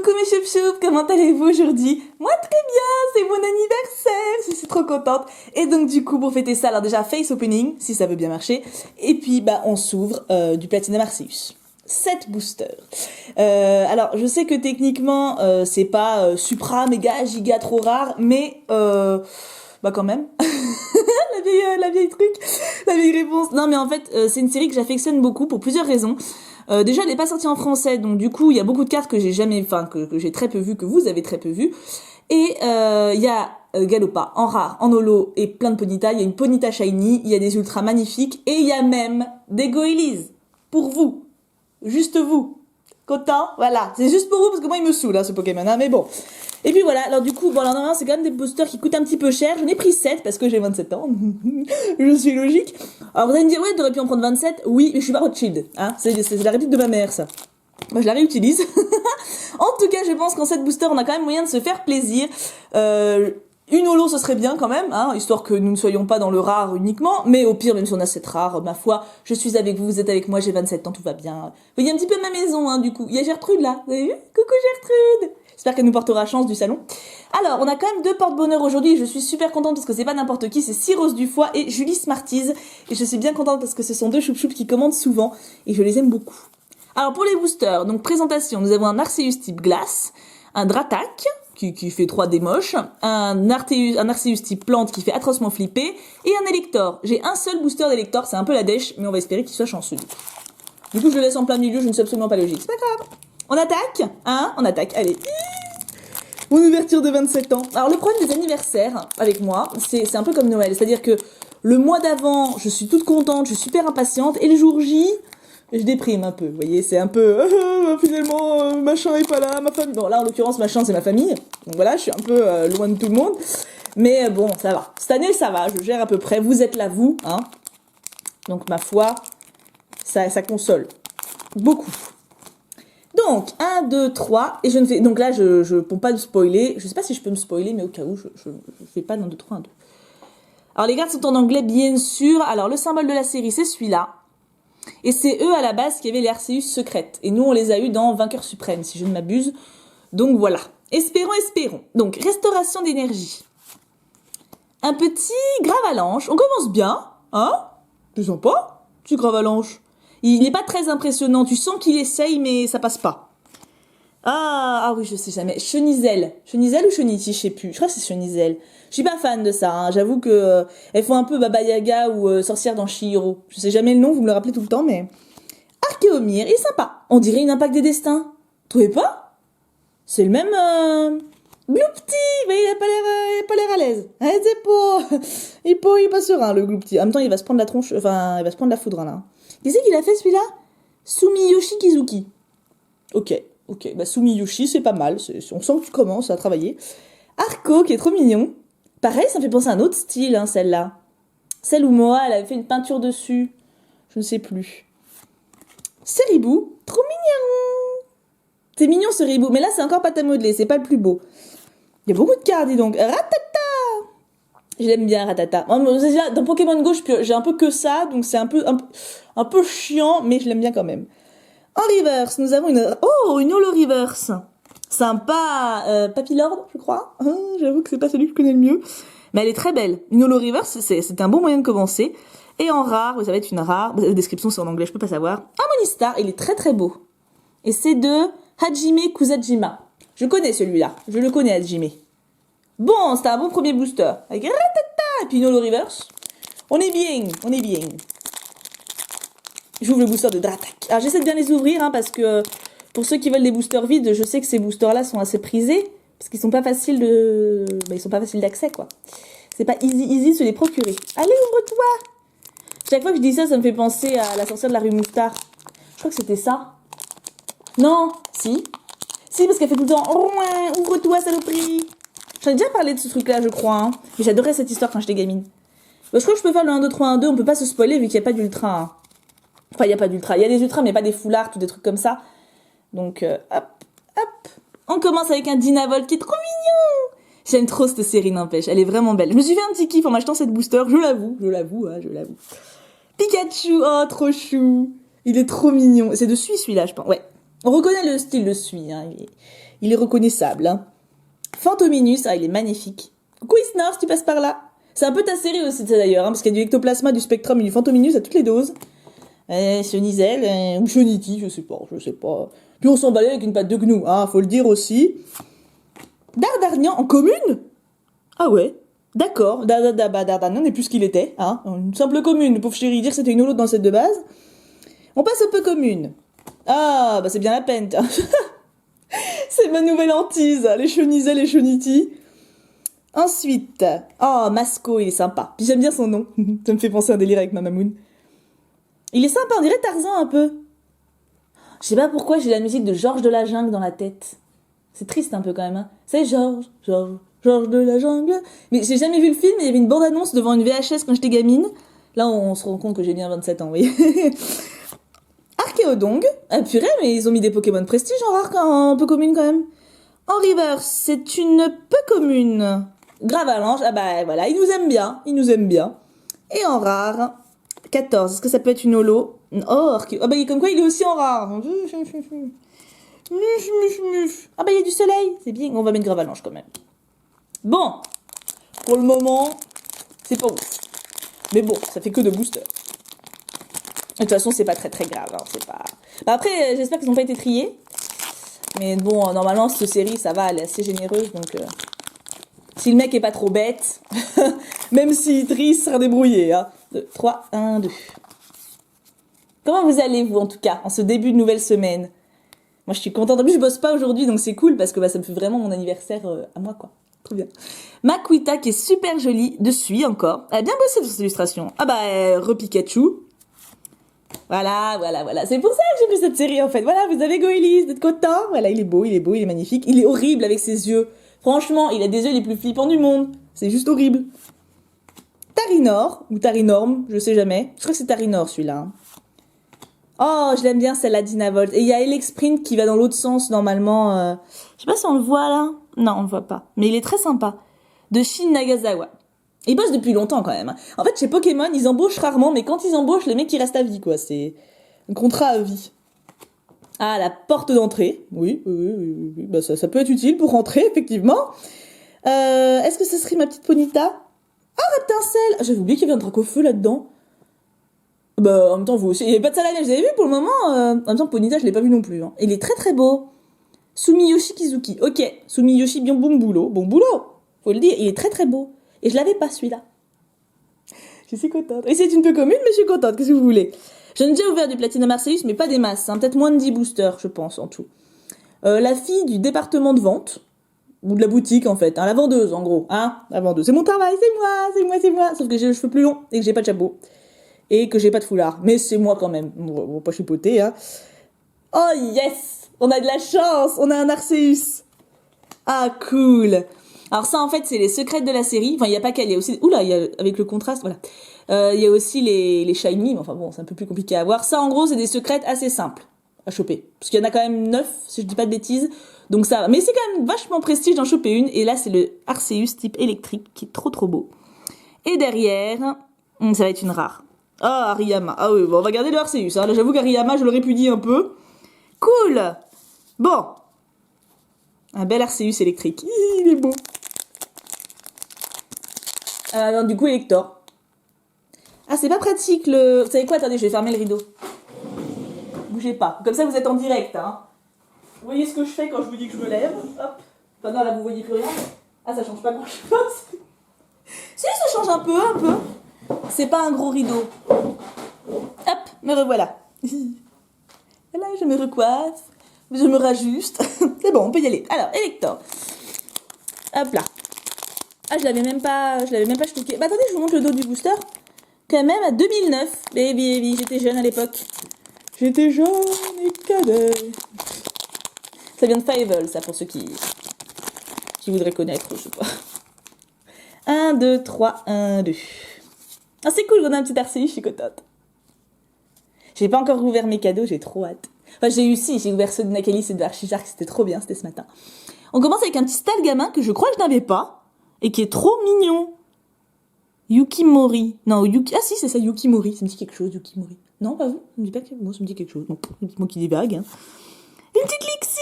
Coucou mes choup-choup, comment allez-vous aujourd'hui? Moi très bien, c'est mon anniversaire, je suis trop contente. Et donc du coup pour fêter ça, alors déjà face opening, si ça veut bien marcher. Et puis on s'ouvre du Platinum Arceus. 7 boosters. Alors je sais que techniquement c'est pas supra, méga, giga trop rare, mais quand même. la vieille truc, la vieille réponse. Non mais en fait c'est une série que j'affectionne beaucoup pour plusieurs raisons. Déjà, elle n'est pas sortie en français, donc du coup, il y a beaucoup de cartes que j'ai jamais, que j'ai très peu vues, que vous avez très peu vues. Et il y a Galopa en rare, en holo et plein de Ponyta. Il y a une Ponyta shiny, il y a des ultras magnifiques et il y a même des Goélises pour vous, juste vous. Content, voilà, c'est juste pour vous parce que moi il me saoule ce Pokémon, mais bon. Et puis voilà, alors du coup, alors normalement c'est quand même des boosters qui coûtent un petit peu cher. J'en ai pris 7 parce que j'ai 27 ans. Je suis logique. Alors vous allez me dire, ouais, t'aurais pu en prendre 27. Oui, mais je suis pas Rothschild. C'est la réplique de ma mère, ça. Moi je la réutilise. En tout cas, je pense qu'en 7 boosters, on a quand même moyen de se faire plaisir. Une holo, ce serait bien quand même, histoire que nous ne soyons pas dans le rare uniquement. Mais au pire, même si on a 7 rares, ma foi, je suis avec vous, vous êtes avec moi, j'ai 27 ans, tout va bien. Vous voyez un petit peu ma maison, du coup. Il y a Gertrude là, vous avez vu? Coucou Gertrude! J'espère qu'elle nous portera chance du salon. Alors, on a quand même 2 porte-bonheur aujourd'hui. Je suis super contente parce que c'est pas n'importe qui, c'est Cyrose Dufoy et Julie Smarties. Et je suis bien contente parce que ce sont 2 choup-choups qui commandent souvent et je les aime beaucoup. Alors, pour les boosters, donc présentation, nous avons un Arceus type glace, un Dratak qui fait 3D moche, un Arceus type plante qui fait atrocement flipper et un Elector. J'ai un seul booster d'Elector, c'est un peu la dèche, mais on va espérer qu'il soit chanceux. Du coup, je le laisse en plein milieu, je ne suis absolument pas logique. C'est pas grave. On attaque, on attaque, allez. Mon ouverture de 27 ans. Alors le problème des anniversaires avec moi, c'est un peu comme Noël. C'est-à-dire que le mois d'avant, je suis toute contente, je suis super impatiente. Et le jour J, je déprime un peu. Vous voyez, c'est un peu... finalement, machin est pas là, ma famille... Bon, là, en l'occurrence, machin, c'est ma famille. Donc voilà, je suis un peu loin de tout le monde. Mais bon, ça va. Cette année, ça va, je gère à peu près. Vous êtes là, vous. Donc ma foi, ça console. Beaucoup. Donc, 1, 2, 3, et je ne fais... Donc là, je peux pas me spoiler. Je sais pas si je peux me spoiler, mais au cas où, je fais pas dans 2, 3, 1, 2. Alors, les cartes sont en anglais, bien sûr. Alors, le symbole de la série, c'est celui-là. Et c'est eux, à la base, qui avaient les Arceus secrètes. Et nous, on les a eu dans Vainqueur Suprême, si je ne m'abuse. Donc, voilà. Espérons. Donc, restauration d'énergie. Un petit Gravalanche. On commence bien, Tu sens pas? Petit Gravalanche. Il n'est pas très impressionnant. Tu sens qu'il essaye, mais ça passe pas. Ah oui, je sais jamais. Chenizel. Chenizel ou Chenichi, je sais plus. Je crois que c'est Chenizel. Je suis pas fan de ça. J'avoue que elles font un peu Baba Yaga ou sorcière dans Chihiro. Je sais jamais le nom, vous me le rappelez tout le temps, mais... Archéomir, il est sympa. On dirait une impact des destins. Trouvez pas? C'est le même... Gloupti, mais il a pas l'air à l'aise. C'est pas... il est pas serein, le Gloupti. En même temps, il va se prendre la tronche... Enfin, il va se prendre la foudre, là. Qui c'est qu'il a fait, celui-là? Sumiyoshi Kizuki. Ok. Sumiyoshi, c'est pas mal. On sent que tu commences à travailler. Arco, qui est trop mignon. Pareil, ça me fait penser à un autre style, celle-là. Celle où Moa, elle avait fait une peinture dessus. Je ne sais plus. Ceribou, trop mignon. C'est mignon, Ceribou. Mais là, c'est encore pâte à modeler. C'est pas le plus beau. Il y a beaucoup de cartes, dis donc. Ratata. Je l'aime bien, Ratata. Dans Pokémon Go, j'ai un peu que ça. Donc, c'est un peu chiant, mais je l'aime bien quand même. En reverse, nous avons une holo reverse. Sympa, Papillord, je crois. J'avoue que c'est pas celui que je connais le mieux. Mais elle est très belle. Une holo reverse, c'est un bon moyen de commencer. Et en rare, ça va être une rare. La description, c'est en anglais, je peux pas savoir. Un Monistar, il est très très beau. Et c'est de Hajime Kusajima. Je connais celui-là. Je le connais, Hajime. Bon, c'était un bon premier booster. Avec ratata et puis une holo reverse. On est bien. J'ouvre le booster de Dratak. Alors j'essaie de bien les ouvrir parce que pour ceux qui veulent des boosters vides, je sais que ces boosters-là sont assez prisés parce qu'ils sont pas faciles ils sont pas faciles d'accès quoi. C'est pas easy de se les procurer. Allez, ouvre-toi. Chaque fois que je dis ça, ça me fait penser à la sorcière de la rue Mouffetard. Je crois que c'était ça. Non, si, parce qu'elle fait tout le temps ouvre-toi saloperie. J'en ai déjà parlé de ce truc-là, je crois. Mais j'adorais cette histoire quand j'étais gamine. Je crois que je peux faire le 1, 2, 3, 1, 2. On peut pas se spoiler vu qu'il n'y a pas d'ultra. Enfin, il n'y a pas d'ultra. Il y a des ultras, mais pas des foulards ou des trucs comme ça. Donc, hop. On commence avec un Dinavolt qui est trop mignon. J'aime trop cette série, n'empêche. Elle est vraiment belle. Je me suis fait un petit kiff en m'achetant cette booster. Je l'avoue. Pikachu, oh, trop chou. Il est trop mignon. C'est de celui-là, je pense. Ouais. On reconnaît le style de Sui, hein. Il est reconnaissable. Hein. Fantominus, il est magnifique. Coucou Isnor, si tu passes par là. C'est un peu ta série aussi, ça d'ailleurs, hein, parce qu'il y a du ectoplasma, du spectrum et du Fantominus à toutes les doses. Chenizel, ou Cheniti, je sais pas. Puis on s'emballait avec une patte de gnou, hein, faut le dire aussi. Dardarnian en commune? Ah ouais, d'accord. Dardarnian n'est plus ce qu'il était, hein. Une simple commune, pauvre chérie, dire que c'était une ou l'autre dans le set de base. On passe aux peu communes. Ah, bah c'est bien la peine, tiens. C'est ma nouvelle hantise, les Chenizel et Cheniti. Ensuite, Masco, il est sympa. Puis j'aime bien son nom. Ça me fait penser à un délire avec ma mamoun. Il est sympa, on dirait Tarzan un peu. Je sais pas pourquoi j'ai la musique de Georges de la Jungle dans la tête. C'est triste un peu quand même. Hein. C'est Georges de la Jungle. Mais j'ai jamais vu le film, il y avait une bande-annonce devant une VHS quand j'étais gamine. Là, on se rend compte que j'ai bien 27 ans, oui. Archéodong. Ah purée, mais ils ont mis des Pokémon prestige en rare, en peu commune quand même. En reverse, c'est une peu commune. Gravalanche, voilà, il nous aime bien. Et en rare, 14, est-ce que ça peut être une holo? Comme quoi il est aussi en rare. Il y a du soleil, c'est bien, on va mettre Gravalanche quand même. Bon, pour le moment, c'est pas ouf. Mais bon, ça fait que de boosters. De toute façon, c'est pas très très grave, hein, c'est pas... après, j'espère qu'ils n'ont pas été triés. Mais bon, normalement, cette série, ça va, elle est assez généreuse, donc... Si le mec est pas trop bête, même s'il trie, il sera débrouillé. Hein. 2, 3, 1, 2. Comment vous allez, vous, en tout cas, en ce début de nouvelle semaine? Moi, je suis contente. En plus, je bosse pas aujourd'hui, donc c'est cool, parce que ça me fait vraiment mon anniversaire à moi, quoi. Trop bien. Makuita, qui est super jolie, dessus encore. Elle a bien bossé sur cette illustration. Repikachu. Voilà. C'est pour ça que j'ai pris cette série, en fait. Voilà, vous avez Goélis, vous êtes content. Voilà, il est beau, il est magnifique. Il est horrible avec ses yeux. Franchement, il a des yeux les plus flippants du monde. C'est juste horrible. Tarinor, ou Tarinorm, je sais jamais. Je crois que c'est Tarinor, celui-là. Hein. Oh, je l'aime bien, celle-là, Dynavolt. Et il y a Elexprint qui va dans l'autre sens, normalement. Je sais pas si on le voit, là. Non, on le voit pas. Mais il est très sympa. De Shin Nagasawa. Il bosse depuis longtemps, quand même. Hein. En fait, chez Pokémon, ils embauchent rarement, mais quand ils embauchent, les mecs, ils restent à vie, quoi. C'est un contrat à vie. Ah, la porte d'entrée. Oui. Ça peut être utile pour rentrer, effectivement. Est-ce que ce serait ma petite Ponyta? Reptincelle. J'avais oublié qu'il y avait un Dracofeu là-dedans. En même temps, vous aussi. Il n'y avait pas de salle à neige, vous avez vu pour le moment en même temps, Ponyta, je l'ai pas vu non plus. Hein. Il est très très beau. Sumiyoshi Kizuki. Ok. Sumiyoshi bien bon boulot. Bon boulot. Faut le dire. Il est très très beau. Et je l'avais pas celui-là. Je suis contente. Et c'est une peu commune, mais je suis contente. Qu'est-ce que vous voulez? J'en ai déjà ouvert du Platinum Arceus, mais pas des masses. Hein. Peut-être moins de 10 boosters, je pense, en tout. La fille du département de vente. Ou de la boutique, en fait. Hein, la vendeuse, en gros. Hein, la vendeuse. C'est mon travail, c'est moi. Sauf que j'ai les cheveux plus longs et que j'ai pas de chapeau. Et que j'ai pas de foulard. Mais c'est moi quand même. On va pas chipoter, hein. Oh, yes! On a de la chance! On a un Arceus! Ah, cool! Alors ça, en fait, c'est les secrets de la série. Enfin, il n'y a pas qu'elle. Il y a aussi... Oula, avec le contraste, voilà. Il y a aussi les shiny. Enfin bon, c'est un peu plus compliqué à voir. Ça, en gros, c'est des secrets assez simples à choper. Parce qu'il y en a quand même 9, si je dis pas de bêtises. Donc ça va. Mais c'est quand même vachement prestige d'en choper une. Et là, c'est le Arceus type électrique qui est trop trop beau. Et derrière, ça va être une rare. Ah, Hariyama. Ah oui, bon, on va garder le Arceus. Hein. Là, j'avoue qu'Hariyama, je le répudie un peu. Cool. Bon. Un bel Arceus électrique. Il est beau. Non, du coup, Elector. Ah, c'est pas pratique le... Vous savez quoi? Attendez, je vais fermer le rideau. Bougez pas. Comme ça, vous êtes en direct. Hein. Vous voyez ce que je fais quand je vous dis que je me lève? Hop. Enfin, non, là, vous voyez plus rien. Ah, ça change pas grand-chose. Si, ça change un peu. C'est pas un gros rideau. Hop, me revoilà. Et là, je me recoiffe. Je me rajuste. C'est bon, on peut y aller. Alors, Elector. Hop là. Ah, je l'avais même pas shooké. Attendez, je vous montre le dos du booster. Quand même à 2009. Baby, j'étais jeune à l'époque. J'étais jeune et cadet. Ça vient de Fievel, ça, pour ceux qui voudraient connaître, je sais pas. 1, 2, 3, 1, 2. Ah, c'est cool, on a un petit Arceus, je suis contente. J'ai pas encore ouvert mes cadeaux, j'ai trop hâte. Enfin, j'ai ouvert ceux de Nakalis et de Archijark, c'était trop bien, c'était ce matin. On commence avec un petit Stalgamin que je crois que je n'avais pas, et qui est trop mignon. Yukimori. Non, Ah si, c'est ça, Yukimori. Ça me dit quelque chose, Yukimori. Non, pas vous? Ça me dit pas que... Bon, ça me dit quelque chose. Non, moi qui divague. Hein. Une petite Lixie.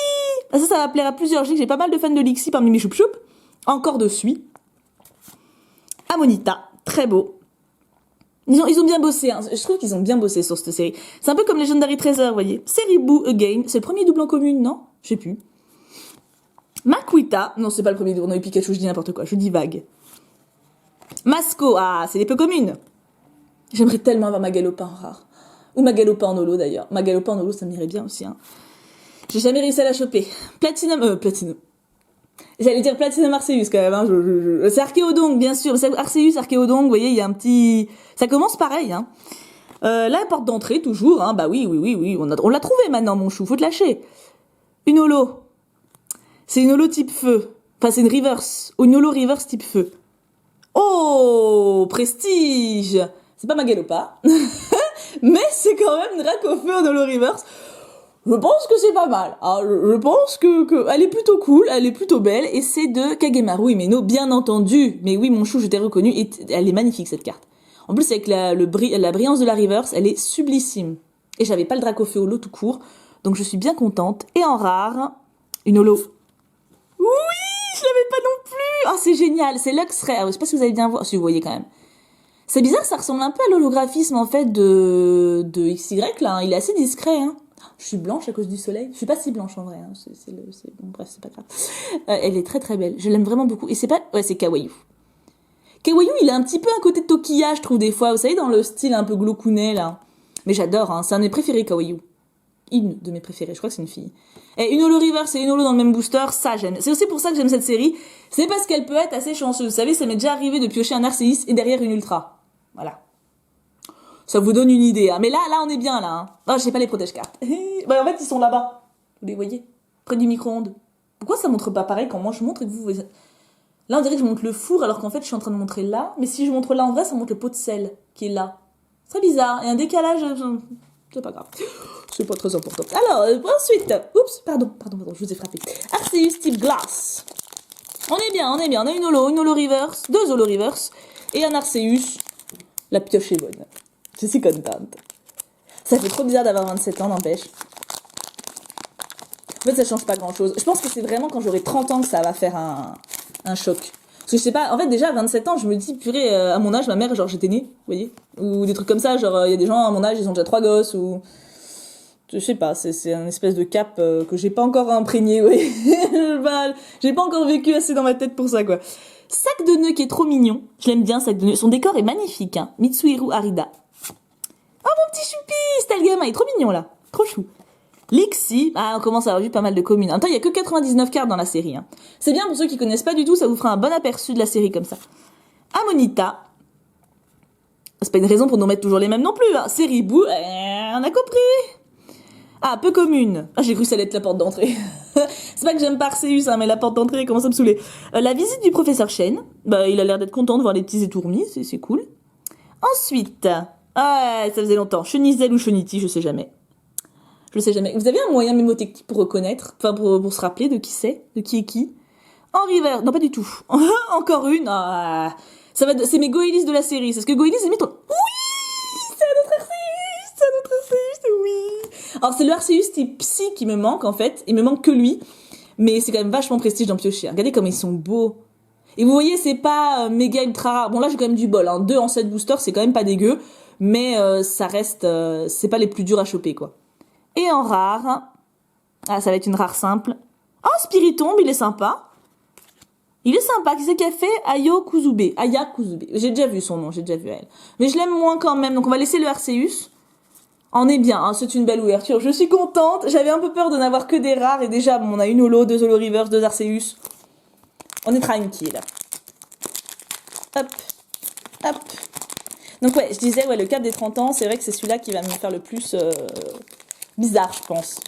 Ah, ça va plaire à plusieurs. Je sais que j'ai pas mal de fans de Lixie parmi mes choup-choup. Encore de Suie. Amonita, très beau. Ils ont bien bossé, hein. Je trouve qu'ils ont bien bossé sur cette série. C'est un peu comme Legendary Treasure, vous voyez. Seribu Again, c'est le premier double en commune, non? Je sais plus. Makuita, non c'est pas le premier double, non, et Pikachu, je dis n'importe quoi, je dis vague. Masco, ah, c'est des peu communes. J'aimerais tellement avoir Magalopin en rare. Ou Magalopin en holo d'ailleurs. Magalopin en holo, ça m'irait bien aussi, hein. J'ai jamais réussi à la choper. Platinum. J'allais dire Platinum Arceus quand même, hein. C'est Archéodongue, bien sûr. C'est Arceus, Archéodongue, vous voyez, il y a un petit... Ça commence pareil, hein. La porte d'entrée, toujours, hein. Bah oui, on l'a trouvé maintenant, mon chou, faut te lâcher. Une holo. C'est une holo type feu. Enfin, c'est une reverse. Une holo reverse type feu. Oh, prestige. C'est pas Magalopa. Mais c'est quand même Dracofeu en holo reverse. Je pense que c'est pas mal. Alors, je pense que elle est plutôt cool, elle est plutôt belle, et c'est de Kagemaru Himeno, bien entendu. Mais oui, mon chou, je t'ai reconnu, et elle est magnifique, cette carte. En plus, avec la brillance de la reverse, elle est sublissime. Et j'avais pas le Dracofeu holo tout court, donc je suis bien contente. Et en rare, une holo. Oui, je l'avais pas non plus. Ah, c'est génial, c'est Luxray. Je sais pas si vous allez bien voir, si vous voyez quand même. C'est bizarre, ça ressemble un peu à l'holographisme, en fait, de XY, là. Il est assez discret, hein. Je suis blanche à cause du soleil. Je suis pas si blanche en vrai. Hein. Bon, bref, c'est pas grave. Elle est très très belle. Je l'aime vraiment beaucoup. Et c'est pas... Ouais, c'est Kawaii. Kawaii, il a un petit peu un côté de Tokiya, je trouve, des fois. Vous savez, dans le style un peu glaucounet, là. Mais j'adore, hein. C'est un de mes préférés, Kawaii. Une de mes préférées. Je crois que c'est une fille. Et une holo reverse et une holo dans le même booster, ça j'aime. C'est aussi pour ça que j'aime cette série. C'est parce qu'elle peut être assez chanceuse. Vous savez, ça m'est déjà arrivé de piocher un Arceus et derrière une Ultra. Voilà. Ça vous donne une idée, hein. Mais là, on est bien, là, hein. Ah, j'ai pas les protège-cartes. Bah, en fait, ils sont là-bas. Vous les voyez? Près du micro-ondes. Pourquoi ça montre pas pareil quand moi je montre et que vous... Là, on dirait que je montre le four alors qu'en fait, je suis en train de montrer là. Mais si je montre là en vrai, ça montre le pot de sel qui est là. C'est très bizarre. Il y a un décalage... C'est pas grave. C'est pas très important. Alors, ensuite... Oups, pardon, je vous ai frappé. Arceus type glace. On est bien. On a une holo reverse, deux holo reverse, et un Arceus. La pioche est bonne. Je suis contente. Ça fait trop bizarre d'avoir 27 ans, n'empêche. En fait, ça change pas grand-chose. Je pense que c'est vraiment quand j'aurai 30 ans que ça va faire un choc. Parce que je sais pas, en fait, déjà, à 27 ans, je me dis, purée, à mon âge, ma mère, genre, j'étais née, vous voyez? Ou des trucs comme ça, genre, il y a des gens à mon âge, ils ont déjà 3 gosses, ou... Je sais pas, c'est un espèce de cap que j'ai pas encore imprégné, oui. J'ai pas encore vécu assez dans ma tête pour ça, quoi. Sac de nœuds qui est trop mignon. Je l'aime bien, sac de nœuds. Son décor est magnifique, hein. Mitsuhiro Arida. Oh, mon petit choupi! C'était le gamin, il est trop mignon, là. Trop chou. Lixie. Ah, on commence à avoir vu pas mal de communes. En même temps, il y a que 99 cartes dans la série, hein. C'est bien pour ceux qui connaissent pas du tout, ça vous fera un bon aperçu de la série comme ça. Amonita. C'est pas une raison pour nous mettre toujours les mêmes non plus, hein. Seribu. On a compris. Ah, peu commune. Ah, j'ai cru que ça allait être la porte d'entrée. C'est pas que j'aime pas Arceus, hein, mais la porte d'entrée commence à me saouler. La visite du professeur Shen. Bah, il a l'air d'être content de voir les petits étourmis, c'est cool. Ensuite, ah, ça faisait longtemps. Chenizel ou Cheniti, je sais jamais. Vous avez un moyen mémotechnique pour reconnaître, enfin pour se rappeler de qui c'est, de qui est qui? En River, non pas du tout. Encore une. Ah, c'est mes Goélis de la série. C'est ce que Goélis est mis. Oui, c'est un autre Arceus, oui. Alors c'est le Arceus type psy qui me manque en fait. Il me manque que lui, mais c'est quand même vachement prestige d'en piocher. Regardez comme ils sont beaux. Et vous voyez, c'est pas méga ultra rare. Bon là j'ai quand même du bol. Hein. 2 en 7 boosters, c'est quand même pas dégueu, mais ça reste, c'est pas les plus durs à choper quoi. Et en rare, ah ça va être une rare simple. Oh Spiritomb, il est sympa. Il est sympa. Qui c'est qui a fait Aya Kuzube. J'ai déjà vu son nom, j'ai déjà vu elle. Mais je l'aime moins quand même. Donc on va laisser le Arceus. On est bien, hein, c'est une belle ouverture. Je suis contente. J'avais un peu peur de n'avoir que des rares. Et déjà, bon, on a une holo, 2 holo reverse, 2 Arceus. On est tranquille. Hop. Hop. Donc ouais, je disais, ouais, le cap des 30 ans, c'est vrai que c'est celui-là qui va me faire le plus bizarre, je pense.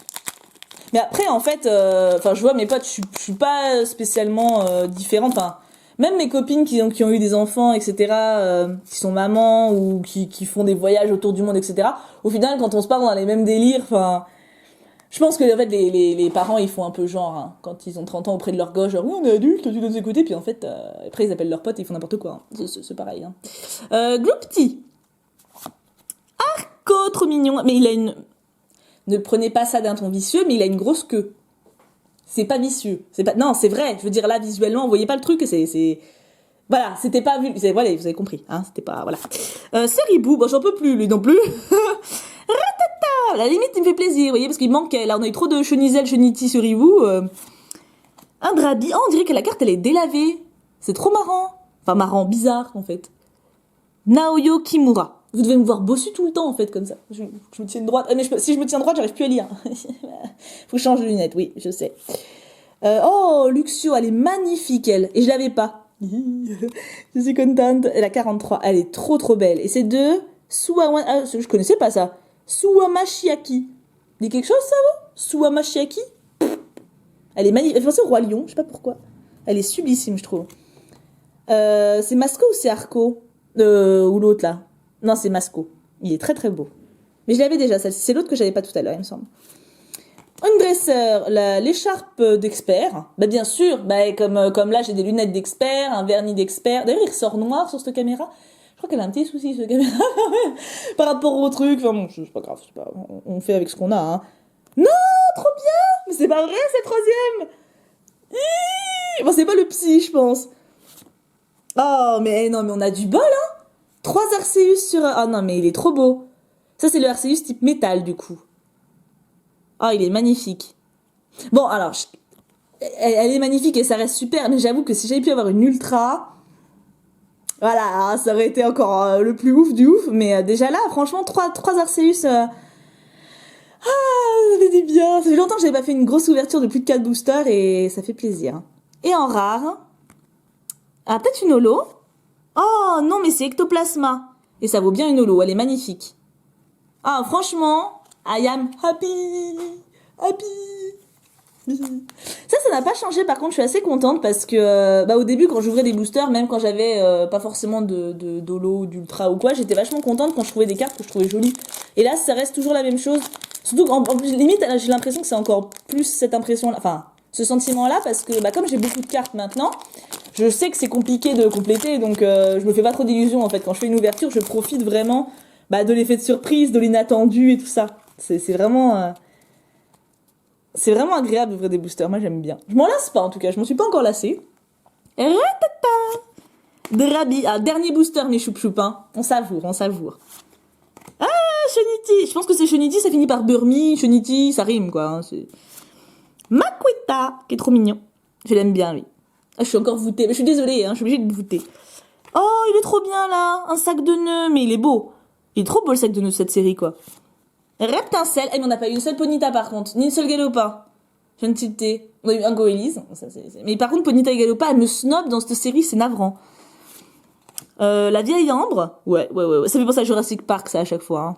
Mais après, en fait, je vois mes potes, je suis pas spécialement différente. Enfin, même mes copines qui ont eu des enfants, etc., qui sont mamans ou qui font des voyages autour du monde, etc., au final, quand on se parle dans les mêmes délires, enfin, je pense que en fait, les parents, ils font un peu genre, hein, quand ils ont 30 ans auprès de leur gosse, genre, oui, on est adultes, tu dois nous écouter, puis en fait, après, ils appellent leurs potes et ils font n'importe quoi. Hein. C'est pareil. Hein. Gloopty. Arco, trop mignon, mais il a une... ne prenez pas ça d'un ton vicieux, mais il a une grosse queue. C'est pas vicieux. C'est pas, non, c'est vrai. Je veux dire, là, visuellement, vous voyez pas le truc, voilà, c'était pas vu, voilà, vous avez compris, hein, c'était pas, voilà. Ceribou, bon, j'en peux plus, lui non plus. Ratata, la limite, il me fait plaisir, vous voyez, parce qu'il manquait, là, on a eu trop de Chenizel, Cheniti, Ceribou. Un Drabi, oh, on dirait que la carte, elle est délavée. C'est trop marrant. Enfin, marrant, bizarre, en fait. Naoyo Kimura. Vous devez me voir bossu tout le temps, en fait, comme ça. Je me tiens droite. Mais si je me tiens droite, j'arrive plus à lire. Faut que je change de lunettes, oui, je sais. Oh, Luxio, elle est magnifique, elle. Et je l'avais pas. Je suis contente. Elle a 43. Elle est trop, trop belle. Et c'est de je connaissais pas ça. Suwamashiaki. Dit quelque chose, ça, vous Suwamashiaki. Elle est magnifique. Elle fait penser au Roi Lion, je sais pas pourquoi. Elle est sublissime, je trouve. C'est Masco ou c'est Arco ou l'autre, là? Non, c'est Masco. Il est très, très beau. Mais je l'avais déjà, c'est l'autre que j'avais pas tout à l'heure, il me semble. Une dresseur, l'écharpe d'expert. Bah, bien sûr, bah, comme là, j'ai des lunettes d'expert, un vernis d'expert. D'ailleurs, il ressort noir sur cette caméra. Je crois qu'elle a un petit souci, cette caméra. Par rapport au truc. Enfin bon, c'est pas grave. On fait avec ce qu'on a, hein. Non, trop bien! Mais c'est pas vrai, c'est troisième! Bon, c'est pas le psy, je pense. Oh, mais non, mais on a du bol, hein! 3 Arceus sur... Ah non, mais il est trop beau. Ça, c'est le Arceus type métal, du coup. Ah, il est magnifique. Bon, alors, elle est magnifique et ça reste super, mais j'avoue que si j'avais pu avoir une ultra... Voilà, ça aurait été encore le plus ouf du ouf. Mais déjà là, franchement, 3 Arceus... Ah, ça fait du bien. Ça fait longtemps que j'avais pas fait une grosse ouverture de plus de 4 boosters et ça fait plaisir. Et en rare... Ah, peut-être une holo. Oh, non, mais c'est Ectoplasma. Et ça vaut bien une holo, elle est magnifique. Ah, franchement, I am happy. Happy. Ça n'a pas changé, par contre, je suis assez contente parce que, au début, quand j'ouvrais des boosters, même quand j'avais pas forcément de d'holo, d'ultra ou quoi, j'étais vachement contente quand je trouvais des cartes que je trouvais jolies. Et là, ça reste toujours la même chose. Surtout qu'en limite, j'ai l'impression que c'est encore plus cette impression-là, enfin, ce sentiment-là, parce que, comme j'ai beaucoup de cartes maintenant, je sais que c'est compliqué de compléter, donc je me fais pas trop d'illusions, en fait. Quand je fais une ouverture, je profite vraiment de l'effet de surprise, de l'inattendu et tout ça. C'est vraiment agréable d'ouvrir des boosters, moi j'aime bien. Je m'en lasse pas en tout cas, je m'en suis pas encore lassée. Drabi, dernier booster mes choup-choup, hein. On savoure. Ah, Cheniti, je pense que c'est Cheniti, ça finit par Burmy, Cheniti, ça rime quoi. Hein, c'est... Maqueta, qui est trop mignon. Je l'aime bien lui. Ah, je suis encore voûtée, mais je suis désolée, hein, je suis obligée de voûter. Oh, il est trop bien là, un sac de nœuds, mais il est beau. Il est trop beau le sac de nœuds de cette série quoi. Reptincelle, mais on n'a pas eu une seule Ponyta par contre, ni une seule Galopin. Je ne citer. On a eu un Goélise, mais par contre Ponyta et Galopin, elle me snob dans cette série, c'est navrant. La vieille Ambre, ouais. Ça fait penser à Jurassic Park ça à chaque fois. Hein.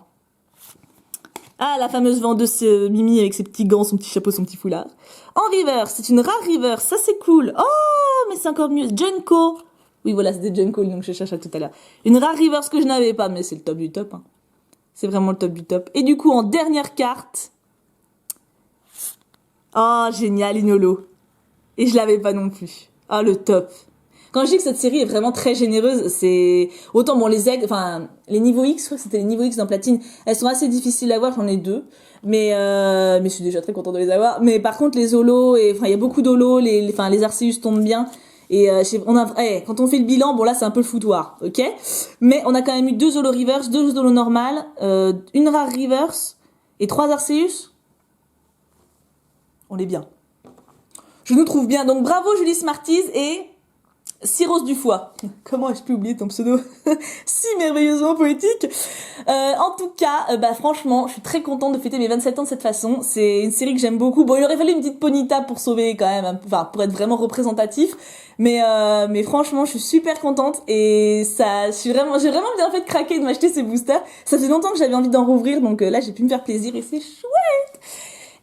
Ah, la fameuse vendeuse Mimi avec ses petits gants, son petit chapeau, son petit foulard. En reverse, c'est une rare reverse, ça c'est cool. Oh, mais c'est encore mieux. Junko. Oui, voilà, c'était Junko, donc je cherchais tout à l'heure. Une rare reverse que je n'avais pas, mais c'est le top du top. Hein. C'est vraiment le top du top. Et du coup, en dernière carte... Oh, génial, Inolo. Et je l'avais pas non plus. Ah, le top. Quand je dis que cette série est vraiment très généreuse, c'est... Autant, bon, les niveaux X, je crois que c'était les niveaux X dans Platine, elles sont assez difficiles à voir, j'en ai 2. Mais je suis déjà très contente de les avoir. Mais par contre, les holos, il y a beaucoup d'holos, les Arceus tombent bien. Et quand on fait le bilan, bon là c'est un peu le foutoir, ok. Mais on a quand même eu 2 holo reverse, 2 holo normales, une rare reverse et 3 Arceus. On est bien. Je nous trouve bien. Donc bravo Julie Smarties et Cyrose du foie. Comment ai-je pu oublier ton pseudo si merveilleusement poétique. En tout cas, franchement, je suis très contente de fêter mes 27 ans de cette façon. C'est une série que j'aime beaucoup. Bon, il aurait fallu une petite Ponyta pour sauver quand même, pour être vraiment représentatif. Mais franchement, je suis super contente et j'ai vraiment bien fait de craquer de m'acheter ces boosters. Ça fait longtemps que j'avais envie d'en rouvrir, donc là, j'ai pu me faire plaisir et c'est chouette.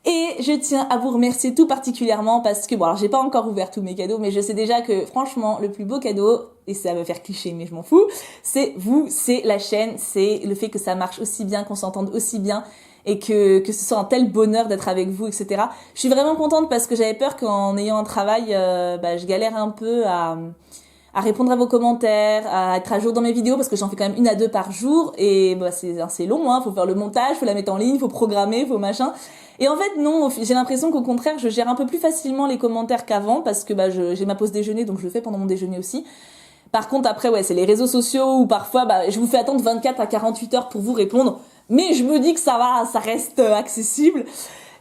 Et je tiens à vous remercier tout particulièrement parce que, bon, alors j'ai pas encore ouvert tous mes cadeaux, mais je sais déjà que, franchement, le plus beau cadeau, et ça va faire cliché, mais je m'en fous, c'est vous, c'est la chaîne, c'est le fait que ça marche aussi bien, qu'on s'entende aussi bien, et que ce soit un tel bonheur d'être avec vous, etc. Je suis vraiment contente parce que j'avais peur qu'en ayant un travail, je galère un peu à à répondre à vos commentaires, à être à jour dans mes vidéos parce que j'en fais quand même 1 à 2 par jour et bah c'est long, hein, faut faire le montage, faut la mettre en ligne, faut programmer, faut machin. Et en fait non, j'ai l'impression qu'au contraire je gère un peu plus facilement les commentaires qu'avant parce que bah j'ai ma pause déjeuner donc je le fais pendant mon déjeuner aussi. Par contre après ouais c'est les réseaux sociaux où parfois bah je vous fais attendre 24 à 48 heures pour vous répondre, mais je me dis que ça va, ça reste accessible.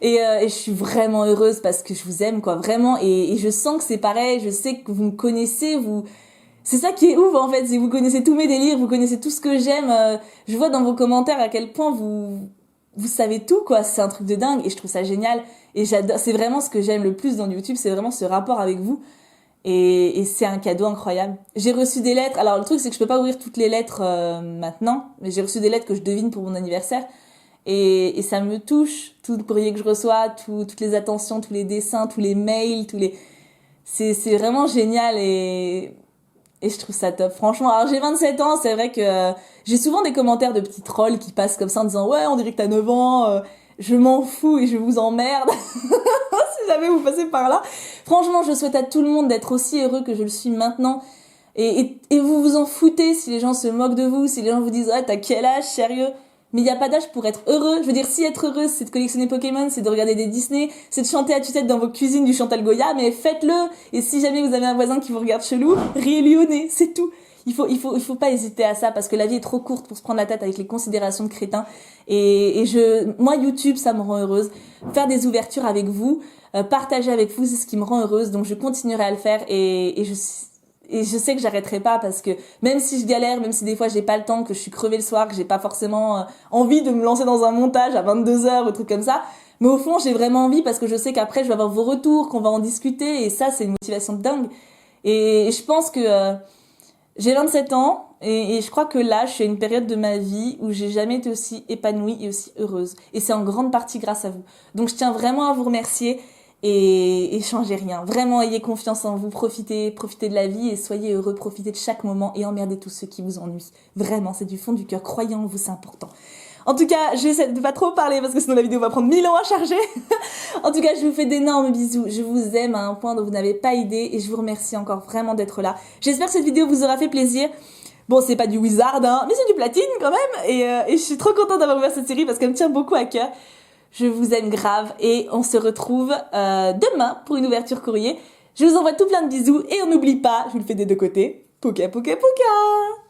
Et je suis vraiment heureuse parce que je vous aime, quoi, vraiment. Et je sens que c'est pareil, je sais que vous me connaissez, vous... C'est ça qui est ouf, en fait, c'est que vous connaissez tous mes délires, vous connaissez tout ce que j'aime. Je vois dans vos commentaires à quel point vous savez tout, quoi. C'est un truc de dingue et je trouve ça génial. Et j'adore, c'est vraiment ce que j'aime le plus dans YouTube, c'est vraiment ce rapport avec vous. Et c'est un cadeau incroyable. J'ai reçu des lettres. Alors le truc c'est que je peux pas ouvrir toutes les lettres maintenant, mais j'ai reçu des lettres que je devine pour mon anniversaire. Et ça me touche, tout le courrier que je reçois, toutes les attentions, tous les dessins, tous les mails, c'est vraiment génial et je trouve ça top. Franchement, alors j'ai 27 ans, c'est vrai que j'ai souvent des commentaires de petits trolls qui passent comme ça en disant ouais, on dirait que t'as 9 ans, je m'en fous et je vous emmerde. Si jamais vous passez par là. Franchement, je souhaite à tout le monde d'être aussi heureux que je le suis maintenant. Et vous vous en foutez si les gens se moquent de vous, si les gens vous disent ouais, t'as quel âge, sérieux? Mais il n'y a pas d'âge pour être heureux. Je veux dire, si être heureuse, c'est de collectionner Pokémon, c'est de regarder des Disney, c'est de chanter à tue-tête dans vos cuisines du Chantal Goya, mais faites-le. Et si jamais vous avez un voisin qui vous regarde chelou, riez-lui au nez, c'est tout. Il faut pas hésiter à ça parce que la vie est trop courte pour se prendre la tête avec les considérations de crétins. Moi, YouTube, ça me rend heureuse. Faire des ouvertures avec vous, partager avec vous, c'est ce qui me rend heureuse. Donc, je continuerai à le faire et je sais que j'arrêterai pas parce que même si je galère, même si des fois j'ai pas le temps, que je suis crevée le soir, que j'ai pas forcément envie de me lancer dans un montage à 22h ou truc comme ça, mais au fond j'ai vraiment envie parce que je sais qu'après je vais avoir vos retours, qu'on va en discuter et ça c'est une motivation de dingue. Et je pense que j'ai 27 ans et je crois que là je suis à une période de ma vie où j'ai jamais été aussi épanouie et aussi heureuse. Et c'est en grande partie grâce à vous. Donc je tiens vraiment à vous remercier. Et changez rien. Vraiment, ayez confiance en vous, profitez de la vie et soyez heureux, profitez de chaque moment et emmerdez tous ceux qui vous ennuient. Vraiment, c'est du fond du cœur, croyez en vous, c'est important. En tout cas, j'essaie de pas trop parler parce que sinon la vidéo va prendre 1000 ans à charger. En tout cas, je vous fais d'énormes bisous, je vous aime à un point dont vous n'avez pas idée et je vous remercie encore vraiment d'être là. J'espère que cette vidéo vous aura fait plaisir. Bon, c'est pas du wizard, hein, mais c'est du platine quand même et je suis trop contente d'avoir ouvert cette série parce qu'elle me tient beaucoup à cœur. Je vous aime grave et on se retrouve demain pour une ouverture courrier. Je vous envoie tout plein de bisous et on n'oublie pas, je vous le fais des deux côtés, Poké Poké Poké.